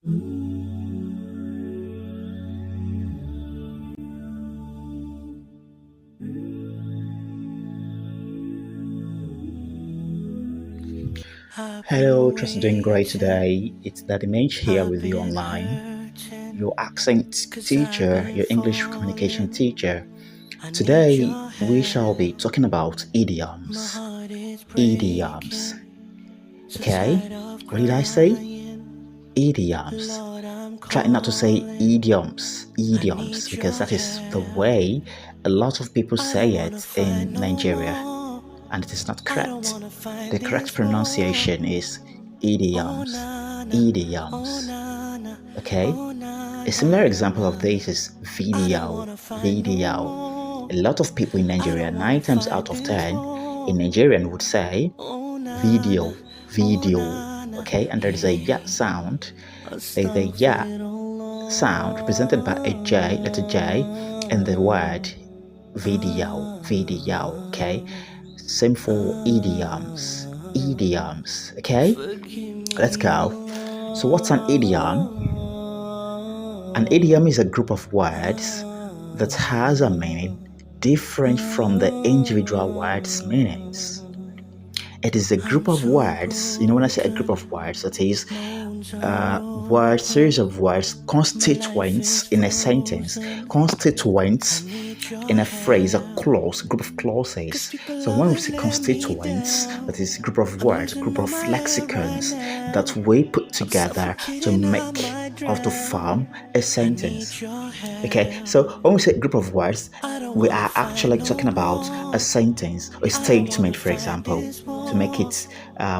Hello, trust you're doing great today. It's Daddy Mage here with you online, your accent teacher, your English communication teacher. Today, we shall be talking about idioms. Idioms. Okay? What did I say? Idioms. Try not to say idioms, because that is the way a lot of people say it in Nigeria, and it is not correct. The correct pronunciation is idioms. Idioms. Okay? A similar example of this is video. Video. A lot of people in Nigeria, 9 times out of 10, in Nigerian would say video, video. Okay? And there is a ya sound. The ya sound represented by a J, letter J, in the word video, video. Okay? Same for idioms. Idioms. Okay? Let's go. So, what's an idiom? An idiom is a group of words that has a meaning different from the individual words' meanings. It is a group of words. When I say a group of words, that is words, series of words, constituents in a sentence, constituents in a phrase, a clause, group of clauses. So when we say constituents, that is a group of words, group of lexicons that we put together to make or to form a sentence. Okay, so when we say group of words, we are actually talking about a sentence or a statement, for example, to make it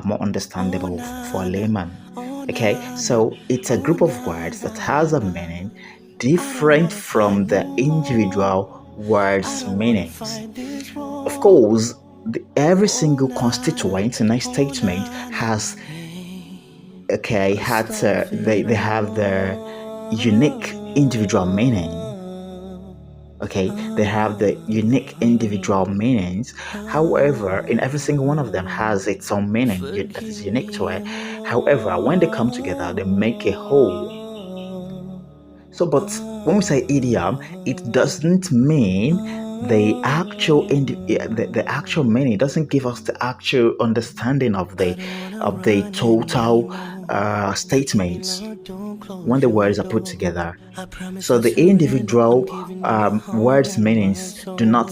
more understandable for a layman. Okay, so it's a group of words that has a meaning different from the individual words' meanings. Of course, every single constituent in a statement has they have their unique individual meaning. Okay, they have the unique individual meanings. However, in every single one of them has its own meaning that is unique to it. However, when they come together, they make a whole. So, but when we say idiom, it doesn't mean the actual the actual meaning. It doesn't give us the actual understanding of the total statements when the words are put together. So the individual words' meanings do not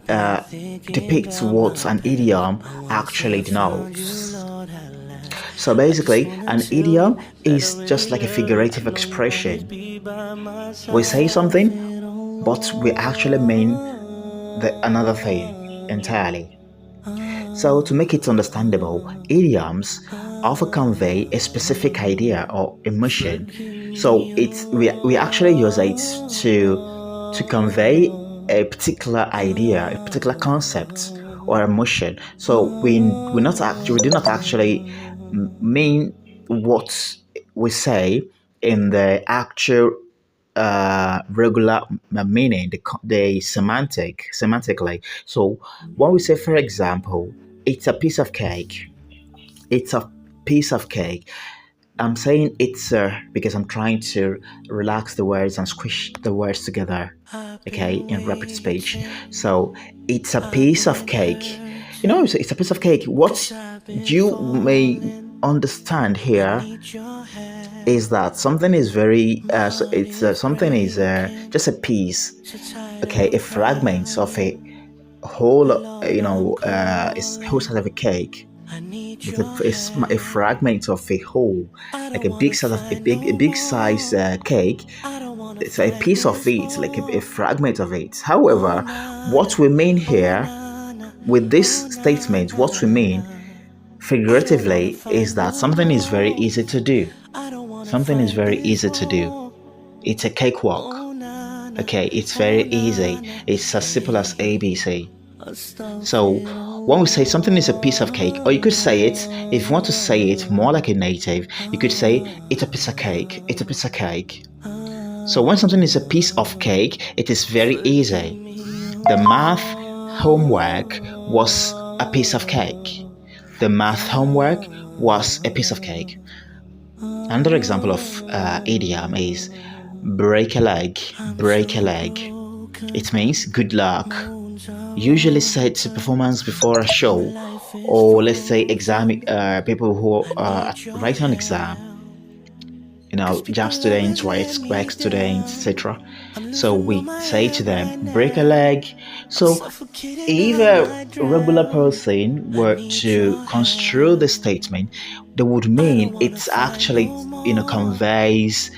depict what an idiom actually denotes. So basically, an idiom is just like a figurative expression. We say something, but we actually mean another thing entirely. So to make it understandable, idioms often convey a specific idea or emotion. So we actually use it to convey a particular idea, a particular concept or emotion. So we do not actually mean what we say in the actual regular meaning, the semantically. So when we say, for example, it's a piece of cake, it's a piece of cake. I'm saying it's because I'm trying to relax the words and squish the words together, okay, in rapid speech. So it's a piece of cake. It's a piece of cake. What you may understand here is that something is very something is just a piece, okay, a fragment of a whole it's whole side of a cake. It's a fragment of a whole, like a big size of a big size cake. It's a piece of it, like a fragment of it. However, what we mean here with this statement, what we mean figuratively, is that something is very easy to do. Something is very easy to do. It's a cakewalk. Okay, it's very easy. It's as simple as ABC. So when we say something is a piece of cake, or you could say it, if you want to say it more like a native, you could say it's a piece of cake. It's a piece of cake. So when something is a piece of cake, it is very easy. The math homework was a piece of cake. The math homework was a piece of cake. Another example of idiom is break a leg, break a leg. It means good luck. Usually said to performance before a show, or let's say exam people who are writing an exam, job students, work students, etc. So we say to them, break a leg. So if a regular person were to construe the statement, they would mean it's actually, conveys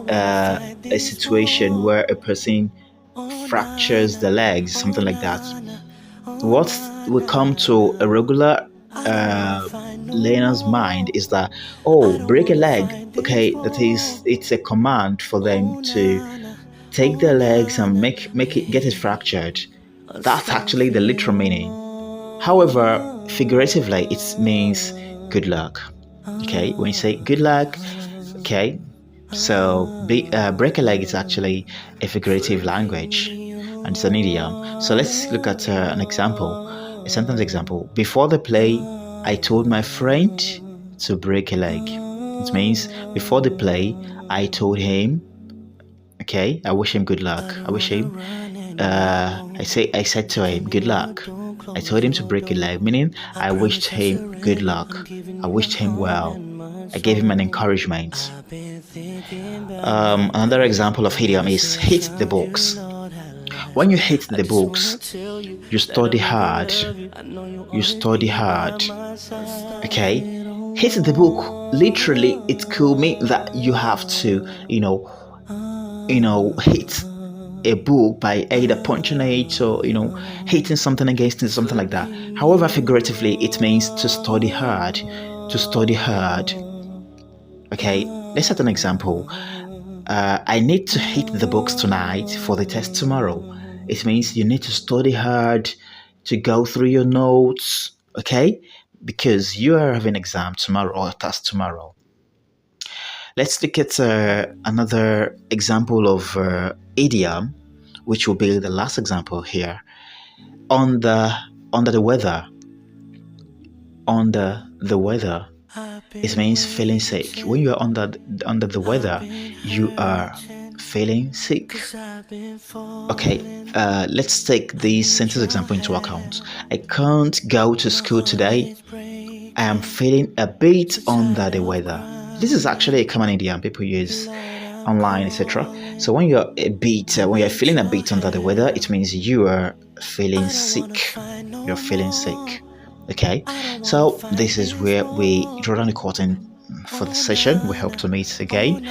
a situation where a person fractures the legs, something like that. What will come to a regular uh, learner's mind is that, oh, break a leg. Okay, that is, it's a command for them to take their legs and make it get it fractured. That's actually the literal meaning. However, figuratively, it means good luck. Okay, when you say good luck, okay, so break a leg is actually a figurative language and it's an idiom. So let's look at an example, a sentence example. Before the play, I told my friend to break a leg. It means before the play, I told him, okay, I wish him good luck. I wish him, I said to him, good luck. I told him to break a leg, meaning I wished him good luck. I wished him well. I gave him an encouragement. Another example of idiom is hit the books. When you hit the books, you study hard. You study hard. Okay? Hit the book, literally, it could mean that you have to, hit a book by either punching it or hitting something against it, something like that. However, figuratively, it means to study hard. To study hard. Okay, let's set an example. I need to hit the books tonight for the test tomorrow. It means you need to study hard to go through your notes, okay? Because you are having an exam tomorrow or a test tomorrow. Let's look at another example of idiom, which will be the last example here. Under the weather. Under the weather. It means feeling sick. When you are under the weather, you are feeling sick. Okay, let's take this sentence example into account. I can't go to school today. I am feeling a bit under the weather. This is actually a common idiom people use online, etc. So when when you're feeling a bit under the weather, it means you are feeling sick. You're feeling sick. Okay, so this is where we draw down the curtain for the session. We hope to meet again.